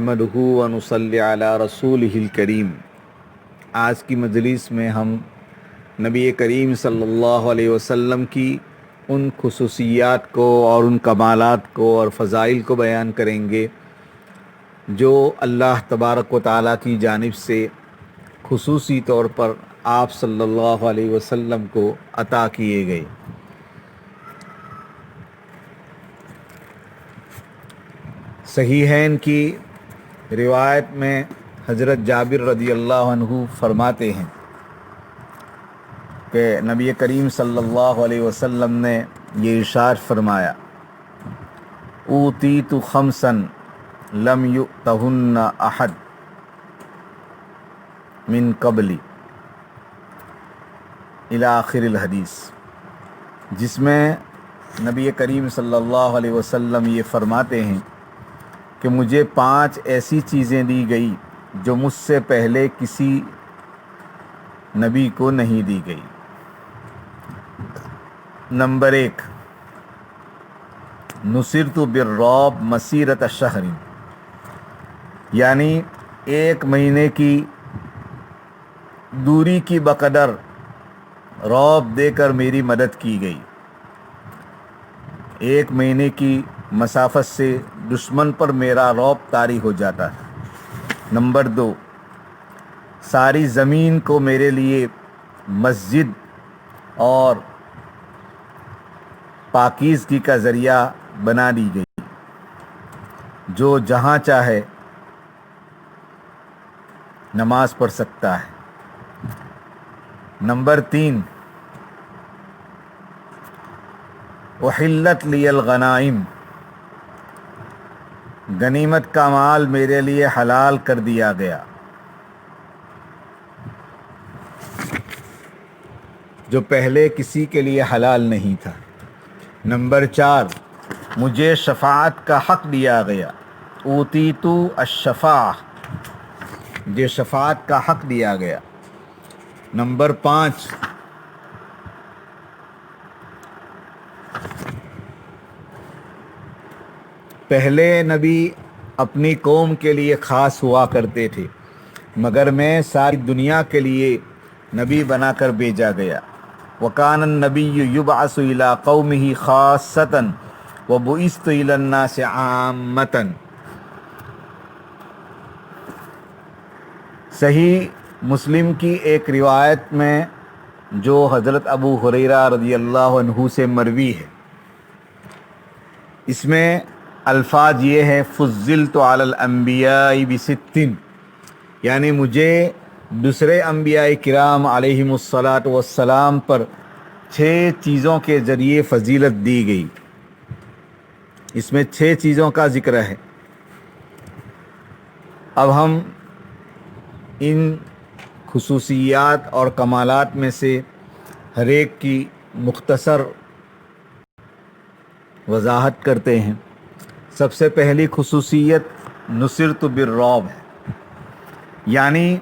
نحمدہ و نصلی علی رسولہ الکریم۔ آج کی مجلس میں ہم نبی کریم صلی اللہ علیہ وسلم کی ان خصوصیات کو اور ان کمالات کو اور فضائل کو بیان کریں گے جو اللہ تبارک و تعالیٰ کی جانب سے خصوصی طور پر آپ صلی اللہ علیہ وسلم کو عطا کیے گئے۔ صحیحین کی روایت میں حضرت جابر رضی اللہ عنہ فرماتے ہیں کہ نبی کریم صلی اللہ علیہ وسلم نے یہ ارشاد فرمایا، اوتیت خمسا لم یؤتہن احد من قبلی الی آخر الحدیث، جس میں نبی کریم صلی اللہ علیہ وسلم یہ فرماتے ہیں کہ مجھے 5 ایسی چیزیں دی گئی جو مجھ سے پہلے کسی نبی کو نہیں دی گئی۔ نمبر 1، نصرت بالرعب مسیرۃ شہر، یعنی 1 مہینے کی دوری کی بقدر رعب دے کر میری مدد کی گئی۔ 1 مہینے کی مسافت سے دشمن پر میرا رعب طاری ہو جاتا ہے۔ نمبر 2، ساری زمین کو میرے لیے مسجد اور پاکیزگی کا ذریعہ بنا دی گئی، جو جہاں چاہے نماز پڑھ سکتا ہے۔ نمبر 3، احلت لی الغنائم، غنیمت کا مال میرے لیے حلال کر دیا گیا، جو پہلے کسی کے لیے حلال نہیں تھا۔ نمبر 4، مجھے شفاعت کا حق دیا گیا، اوتیت الشفاعہ، مجھے شفاعت کا حق دیا گیا۔ نمبر 5، پہلے نبی اپنی قوم کے لیے خاص ہوا کرتے تھے، مگر میں ساری دنیا کے لیے نبی بنا کر بھیجا گیا۔ وَكَانَ النَّبِيُّ يُبْعَثُ إِلَىٰ قَوْمِهِ خَاصَّةً وَبُعِثْتُ إِلَى النَّاسِ عَامَّةً۔ صحیح مسلم کی ایک روایت میں جو حضرت ابو ہریرہ رضی اللہ عنہ سے مروی ہے، اس میں الفاظ یہ ہے، فضلت علی الانبیاء ب6، یعنی مجھے دوسرے انبیاء کرام علیہم الصلاۃ والسلام پر 6 چیزوں کے ذریعے فضیلت دی گئی۔ اس میں 6 چیزوں کا ذکر ہے۔ اب ہم ان خصوصیات اور کمالات میں سے ہر ایک کی مختصر وضاحت کرتے ہیں۔ سب سے پہلی خصوصیت نصرت بالرعب ہے، یعنی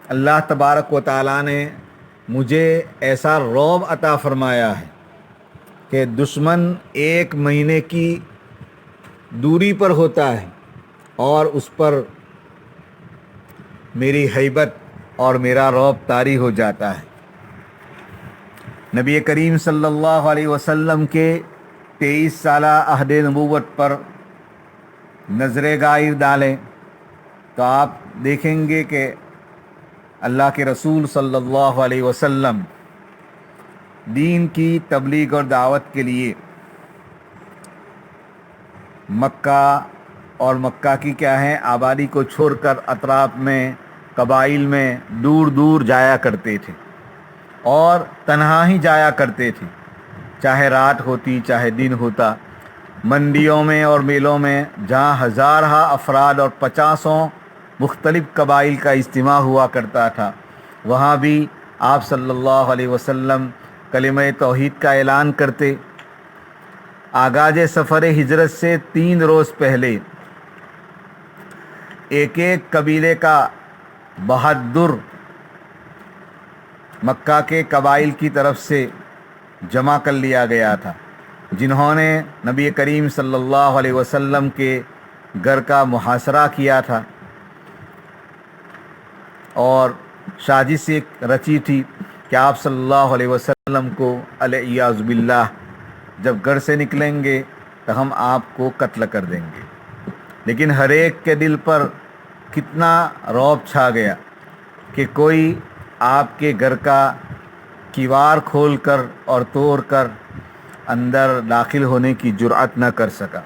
اللہ تبارک و تعالیٰ نے مجھے ایسا رعب عطا فرمایا ہے کہ دشمن 1 مہینے کی دوری پر ہوتا ہے اور اس پر میری ہیبت اور میرا رعب طاری ہو جاتا ہے۔ نبی کریم صلی اللہ علیہ وسلم کے 23 سالہ عہد نبوت پر نظر غائب ڈالیں تو آپ دیکھیں گے کہ اللہ کے رسول صلی اللہ علیہ وسلم دین کی تبلیغ اور دعوت کے لیے مکہ اور مکہ کی کیا ہے آبادی کو چھوڑ کر اطراف میں قبائل میں دور دور جایا کرتے تھے، اور تنہا ہی جایا کرتے تھے، چاہے رات ہوتی چاہے دن ہوتا۔ منڈیوں میں اور میلوں میں جہاں ہزارہ افراد اور 50 مختلف قبائل کا اجتماع ہوا کرتا تھا، وہاں بھی آپ صلی اللہ علیہ وسلم کلمہ توحید کا اعلان کرتے۔ آغاز سفر ہجرت سے 3 روز پہلے ایک قبیلے کا بہادر مکہ کے قبائل کی طرف سے جمع کر لیا گیا تھا، جنہوں نے نبی کریم صلی اللہ علیہ وسلم کے گھر کا محاصرہ کیا تھا اور سازش ایک رچی تھی کہ آپ صلی اللہ علیہ وسلم کو علیہ باللہ جب گھر سے نکلیں گے تو ہم آپ کو قتل کر دیں گے. لیکن ہر ایک کے دل پر کتنا رعب چھا گیا کہ کوئی آپ کے گھر کا کیوار کھول کر اور توڑ کر اندر داخل ہونے کی جرأت نہ کر سکا.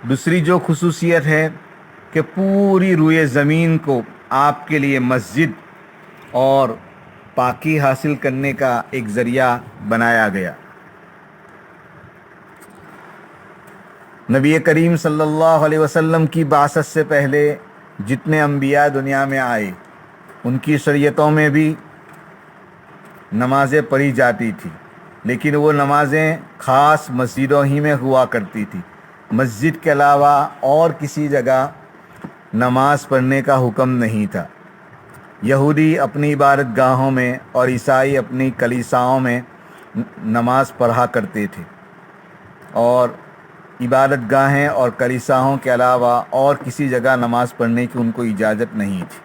دوسری جو خصوصیت ہے کہ پوری روئے زمین کو آپ کے لیے مسجد اور پاکی حاصل کرنے کا ایک ذریعہ بنایا گیا. نبی کریم صلی اللہ علیہ وسلم کی بعثت سے پہلے جتنے انبیاء دنیا میں آئے ان کی شریعتوں میں بھی نمازیں پڑھی جاتی تھی، لیکن وہ نمازیں خاص مسجدوں ہی میں ہوا کرتی تھی. مسجد کے علاوہ اور کسی جگہ نماز پڑھنے کا حکم نہیں تھا. یہودی اپنی عبادت گاہوں میں اور عیسائی اپنی کلیساؤں میں نماز پڑھا کرتے تھے، اور عبادت گاہیں اور کلیساؤں کے علاوہ اور کسی جگہ نماز پڑھنے کی ان کو اجازت نہیں تھی.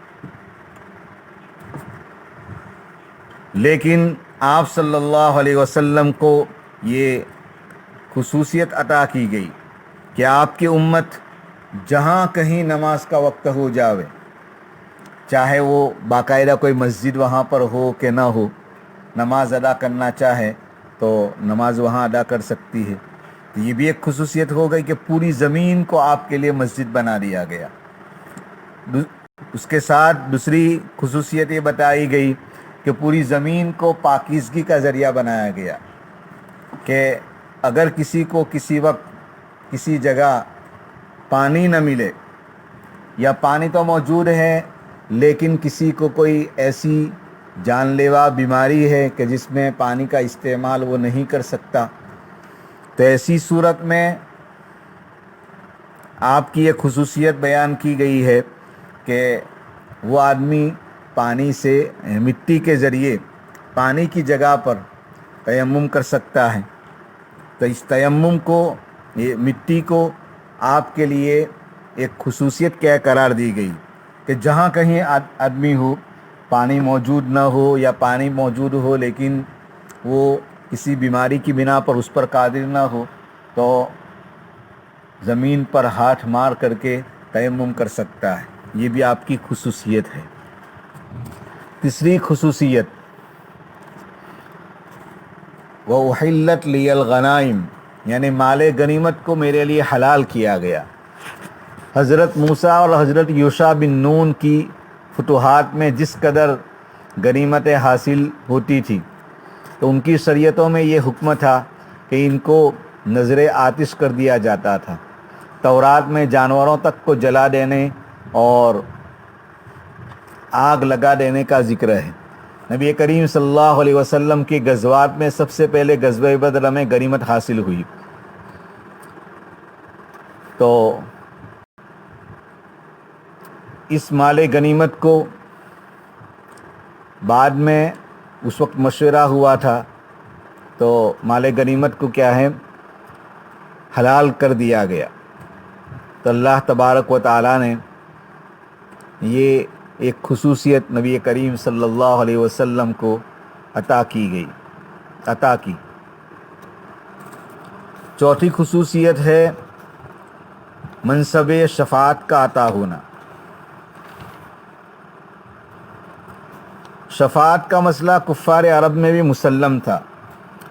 لیکن آپ صلی اللہ علیہ وسلم کو یہ خصوصیت عطا کی گئی کہ آپ کی امت جہاں کہیں نماز کا وقت ہو جاوے، چاہے وہ باقاعدہ کوئی مسجد وہاں پر ہو کہ نہ ہو، نماز ادا کرنا چاہے تو نماز وہاں ادا کر سکتی ہے. تو یہ بھی ایک خصوصیت ہو گئی کہ پوری زمین کو آپ کے لیے مسجد بنا دیا گیا. اس کے ساتھ دوسری خصوصیت یہ بتائی گئی کہ پوری زمین کو پاکیزگی کا ذریعہ بنایا گیا کہ اگر کسی کو کسی وقت کسی جگہ پانی نہ ملے یا پانی تو موجود ہے لیکن کسی کو کوئی ایسی جان لیوا بیماری ہے کہ جس میں پانی کا استعمال وہ نہیں کر سکتا، تو ایسی صورت میں آپ کی ایک خصوصیت بیان کی گئی ہے کہ وہ آدمی پانی سے مٹی کے ذریعے پانی کی جگہ پر تیمم کر سکتا ہے. تو اس تیمم کو، یہ مٹی کو آپ کے لیے ایک خصوصیت کیا قرار دی گئی کہ جہاں کہیں آدمی ہو، پانی موجود نہ ہو یا پانی موجود ہو لیکن وہ کسی بیماری کی بنا پر اس پر قادر نہ ہو، تو زمین پر ہاتھ مار کر کے تیمم کر سکتا ہے. یہ بھی آپ کی خصوصیت ہے. تیسری خصوصیت وَأُحِلَّتْ لِيَ الْغَنَائِمُ، یعنی مال غنیمت کو میرے لیے حلال کیا گیا. حضرت موسیٰ اور حضرت یوشع بن نون کی فتوحات میں جس قدر غنیمتیں حاصل ہوتی تھی تو ان کی شریعتوں میں یہ حکم تھا کہ ان کو نذر آتش کر دیا جاتا تھا. تورات میں جانوروں تک کو جلا دینے اور آگ لگا دینے کا ذکر ہے. نبی کریم صلی اللہ علیہ وسلم کے غزوات میں سب سے پہلے غزوہ بدر میں غنیمت حاصل ہوئی. تو اس مال غنیمت کو بعد میں اس وقت مشورہ ہوا تھا تو مال غنیمت کو کیا ہے، حلال کر دیا گیا. تو اللہ تبارک و تعالیٰ نے یہ ایک خصوصیت نبی کریم صلی اللہ علیہ وسلم کو عطا کی. چوتھی خصوصیت ہے منصب شفاعت کا عطا ہونا. شفاعت کا مسئلہ کفار عرب میں بھی مسلم تھا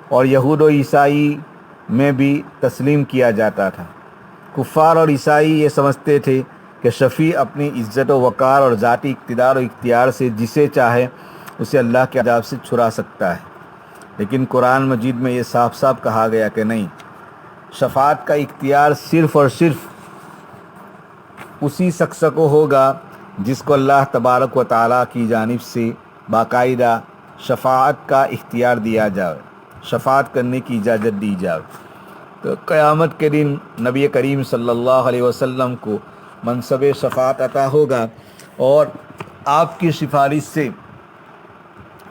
اور یہود و عیسائی میں بھی تسلیم کیا جاتا تھا. کفار اور عیسائی یہ سمجھتے تھے کہ شفیع اپنی عزت و وقار اور ذاتی اقتدار و اختیار سے جسے چاہے اسے اللہ کے عذاب سے چھڑا سکتا ہے. لیکن قرآن مجید میں یہ صاف صاف کہا گیا کہ نہیں، شفاعت کا اختیار صرف اور صرف اسی شخص کو ہوگا جس کو اللہ تبارک و تعالیٰ کی جانب سے باقاعدہ شفاعت کا اختیار دیا جائے، شفاعت کرنے کی اجازت دی جائے. تو قیامت کے دن نبی کریم صلی اللہ علیہ وسلم کو منصب شفاعت عطا ہوگا اور آپ کی سفارش سے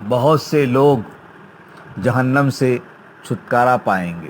بہت سے لوگ جہنم سے چھٹکارا پائیں گے.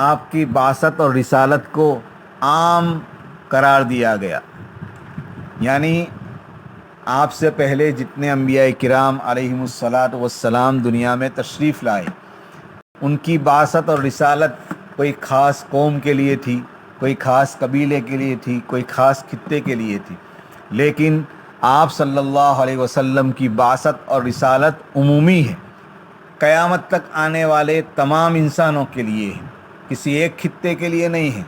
آپ کی بعثت اور رسالت کو عام قرار دیا گیا، یعنی آپ سے پہلے جتنے انبیاء کرام علیہم الصلاۃ والسلام دنیا میں تشریف لائے، ان کی بعثت اور رسالت کوئی خاص قوم کے لیے تھی، کوئی خاص قبیلے کے لیے تھی، کوئی خاص خطے کے لیے تھی، لیکن آپ صلی اللہ علیہ وسلم کی بعثت اور رسالت عمومی ہے، قیامت تک آنے والے تمام انسانوں کے لیے ہے، کسی ایک خطے کے لیے نہیں ہے،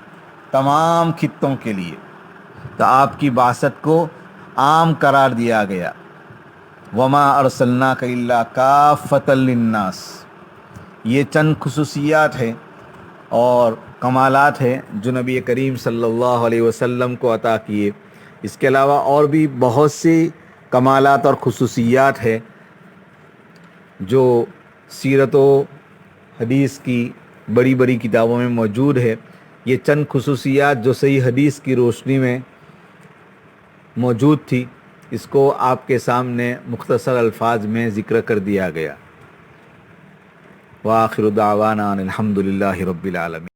تمام خطوں کے لیے۔ تو آپ کی بعثت کو عام قرار دیا گیا، وما ارسلناک الا کافۃ للناس۔ یہ چند خصوصیات ہیں اور کمالات ہیں جو نبی کریم صلی اللہ علیہ وسلم کو عطا کیے۔ اس کے علاوہ اور بھی بہت سی کمالات اور خصوصیات ہیں جو سیرت و حدیث کی بڑی بڑی کتابوں میں موجود ہے۔ یہ چند خصوصیات جو صحیح حدیث کی روشنی میں موجود تھی، اس کو آپ کے سامنے مختصر الفاظ میں ذکر کر دیا گیا۔ وآخر دعوانا ان الحمد للہ رب العالمین۔